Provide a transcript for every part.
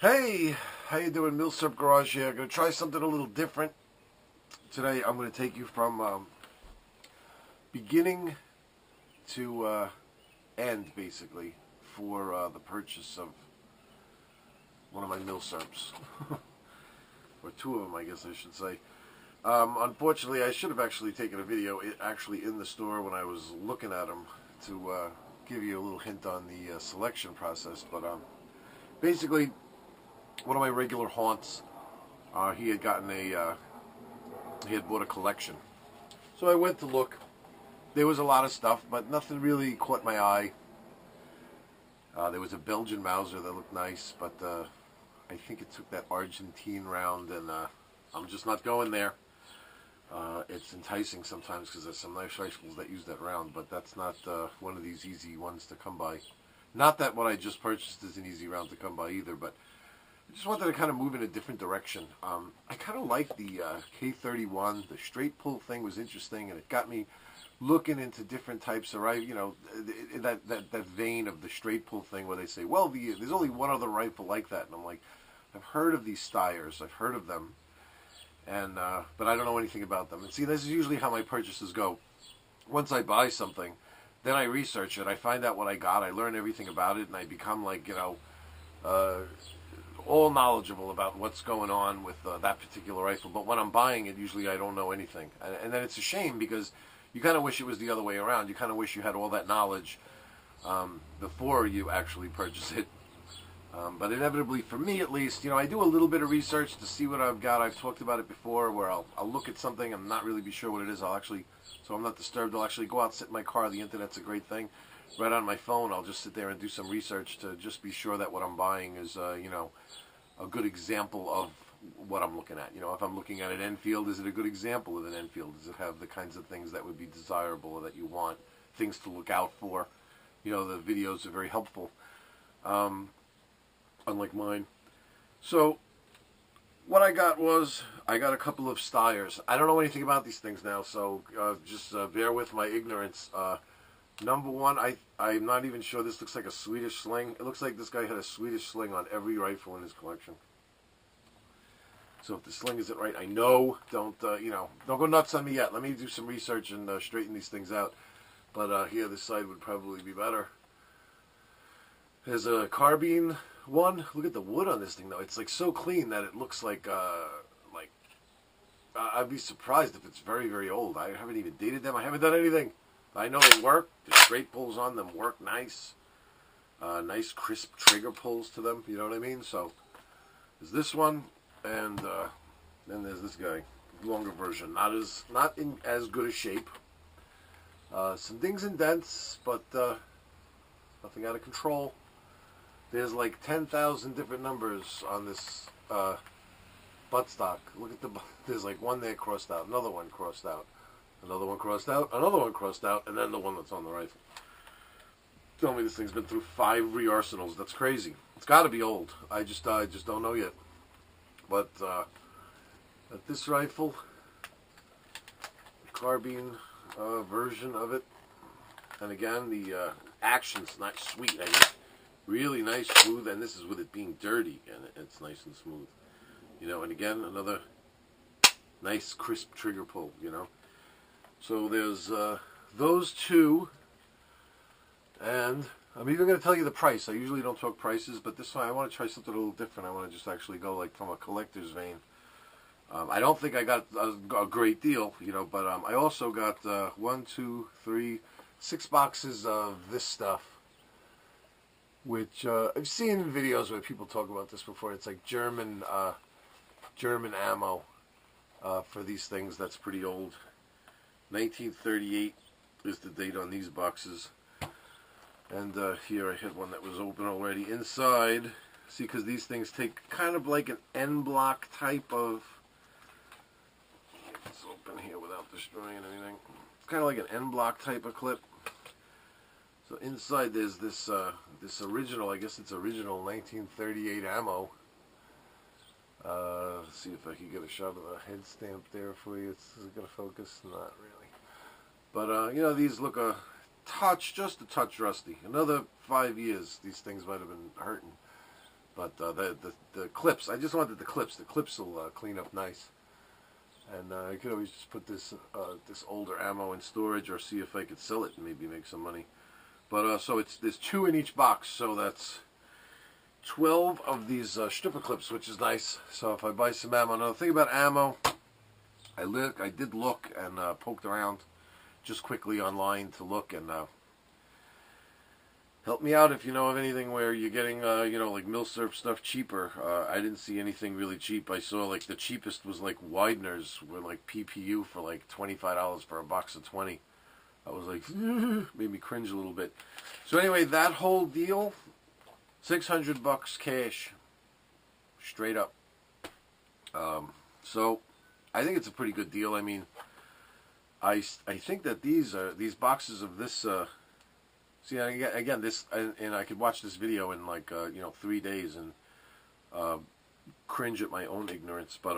Hey, how you doing? Milsurp Garage here. I'm going to try something a little different. Today I'm going to take you from beginning to end, basically, for the purchase of one of my Milsurps. Or two of them, I guess I should say. Unfortunately, I should have actually taken a video actually in the store when I was looking at them to give you a little hint on the selection process. But basically, one of my regular haunts, he had gotten he had bought a collection. So I went to look. There was a lot of stuff, but nothing really caught my eye. There was a Belgian Mauser that looked nice, but I think it took that Argentine round, and I'm just not going there. It's enticing sometimes because there's some nice rifles that use that round, but that's not one of these easy ones to come by. Not that what I just purchased is an easy round to come by either, but I just wanted to kind of move in a different direction. I kind of like the K31. The straight pull thing was interesting, and it got me looking into different types of rifle. You know, that vein of the straight pull thing where they say, well, there's only one other rifle like that, and I'm like, I've heard of these Steyrs. I've heard of them, and but I don't know anything about them. And see, this is usually how my purchases go. Once I buy something, then I research it. I find out what I got. I learn everything about it, and I become like, you know, all knowledgeable about what's going on with that particular rifle. But when I'm buying it, usually I don't know anything. And then it's a shame because you kind of wish it was the other way around. You kind of wish you had all that knowledge before you actually purchase it. But inevitably, for me at least, you know, I do a little bit of research to see what I've got. I've talked about it before where I'll look at something and not really be sure what it is. I'll actually, so I'm not disturbed, I'll actually go out, sit in my car. The internet's a great thing. Right on my phone, I'll just sit there and do some research to just be sure that what I'm buying is, you know, a good example of what I'm looking at. You know, if I'm looking at an Enfield, is it a good example of an Enfield? Does it have the kinds of things that would be desirable or that you want, things to look out for? You know, the videos are very helpful, unlike mine. So, what I got was, I got a couple of Steyrs. I don't know anything about these things now, so just bear with my ignorance. Number one, I'm not even sure. This looks like a Swedish sling. It looks like this guy had a Swedish sling on every rifle in his collection. So if the sling isn't right, I know. Don't you know? Don't go nuts on me yet. Let me do some research and straighten these things out. But here, this side would probably be better. There's a carbine one. Look at the wood on this thing, though. It's like so clean that it looks like I'd be surprised if it's very, very old. I haven't even dated them. I haven't done anything. I know they work. The straight pulls on them work nice. Nice crisp trigger pulls to them. You know what I mean? So there's this one, and then there's this guy, longer version. Not in as good a shape. Some dings and dents, but nothing out of control. There's like 10,000 different numbers on this buttstock. Look at there's like one there crossed out, another one crossed out. Another one crossed out, another one crossed out, and then the one that's on the rifle. Tell me this thing's been through 5 re-arsenals. That's crazy. It's got to be old. I just don't know yet. But at this rifle, the carbine version of it, and again, the action's not sweet. I mean, really nice, smooth, and this is with it being dirty, and it's nice and smooth. You know, and again, another nice, crisp trigger pull, you know. So there's those two, and I'm even going to tell you the price. I usually don't talk prices, but this time I want to try something a little different. I want to just actually go like from a collector's vein. I don't think I got a great deal, you know, but I also got 1, 2, 3, 6 boxes of this stuff, which I've seen videos where people talk about this before. It's like German ammo for these things. That's pretty old. 1938 is the date on these boxes. And here I had one that was open already. Inside, see, because these things take kind of like an N block type of, it's open here without destroying anything. It's kind of like an N block type of clip. So inside there's this this original, I guess it's original 1938 ammo. Let's see if I can get a shot of the head stamp there for you. Is it going to focus? Not really. But, you know, these look just a touch rusty. Another 5 years, these things might have been hurting. But the clips, I just wanted the clips. The clips will clean up nice. And I could always just put this this older ammo in storage, or see if I could sell it and maybe make some money. But so there's 2 in each box, so that's 12 of these stripper clips, which is nice. So if I buy some ammo, now the thing about ammo, I did look and poked around just quickly online to look, and help me out if you know of anything where you're getting, you know, like Milsurp stuff cheaper. I didn't see anything really cheap. I saw like the cheapest was like Widener's, were like PPU for like $25 for a box of 20. I was like, made me cringe a little bit. So anyway, that whole deal, $600 cash, straight up. So I think it's a pretty good deal. I mean, I think that these boxes of this. See, again, this, and I could watch this video in like, you know, 3 days and cringe at my own ignorance. But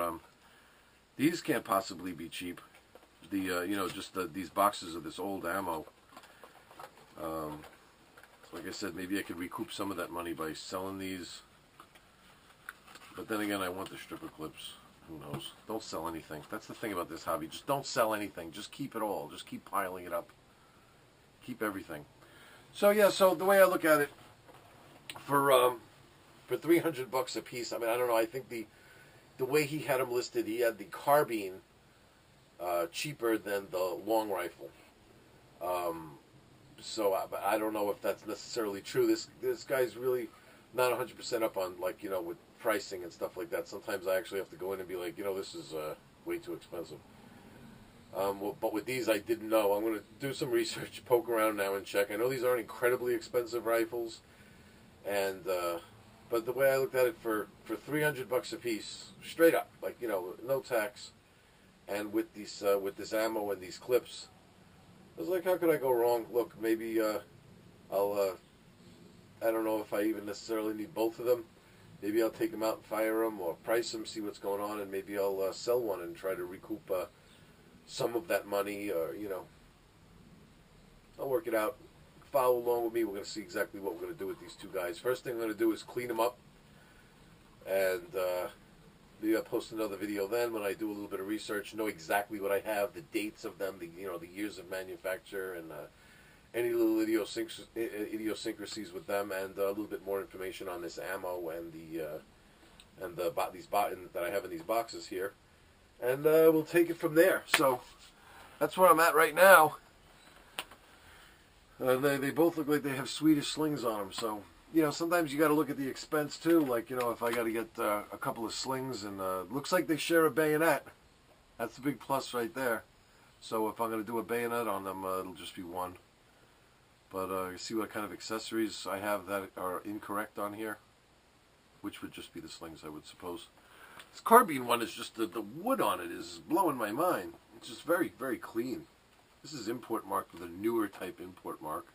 these can't possibly be cheap. You know, just these boxes of this old ammo. Like I said, maybe I could recoup some of that money by selling these. But then again, I want the stripper clips. Who knows? Don't sell anything. That's the thing about this hobby. Just don't sell anything. Just keep it all. Just keep piling it up. Keep everything. So yeah, so the way I look at it, for $300 a piece, I mean, I don't know. I think the way he had them listed, he had the carbine cheaper than the long rifle. So I don't know if that's necessarily true. This guy's really not 100% up on, like, you know, with pricing and stuff like that. Sometimes I actually have to go in and be like, you know, this is way too expensive. Well, but with these, I didn't know. I'm going to do some research, poke around now and check. I know these aren't incredibly expensive rifles, and but the way I looked at it, for $300 a piece, straight up, like, you know, no tax, and with these with this ammo and these clips, I was like, how could I go wrong? Look, maybe I'll I don't know if I even necessarily need both of them. Maybe I'll take them out and fire them, or price them, see what's going on, and maybe I'll sell one and try to recoup some of that money, or, you know, I'll work it out. Follow along with me. We're going to see exactly what we're going to do with these 2 guys. First thing I'm going to do is clean them up, and maybe I'll post another video then when I do a little bit of research, know exactly what I have, the dates of them, you know, the years of manufacture, and any little idiosyncrasies with them, and a little bit more information on this ammo and these that I have in these boxes here. And we'll take it from there. So that's where I'm at right now. They both look like they have Swedish slings on them. So, you know, sometimes you got to look at the expense too. Like, you know, if I got to get a couple of slings, and looks like they share a bayonet. That's the big plus right there. So if I'm going to do a bayonet on them, it'll just be one. But you see what kind of accessories I have that are incorrect on here, which would just be the slings, I would suppose. This carbine one is just, the wood on it is blowing my mind. It's just very, very clean. This is import marked with a newer type import mark.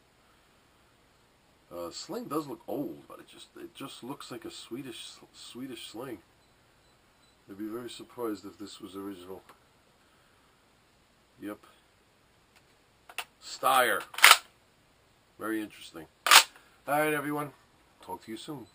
Sling does look old, but it just looks like a Swedish sling. I'd be very surprised if this was original. Yep. Steyr. Very interesting. Alright, everyone. Talk to you soon.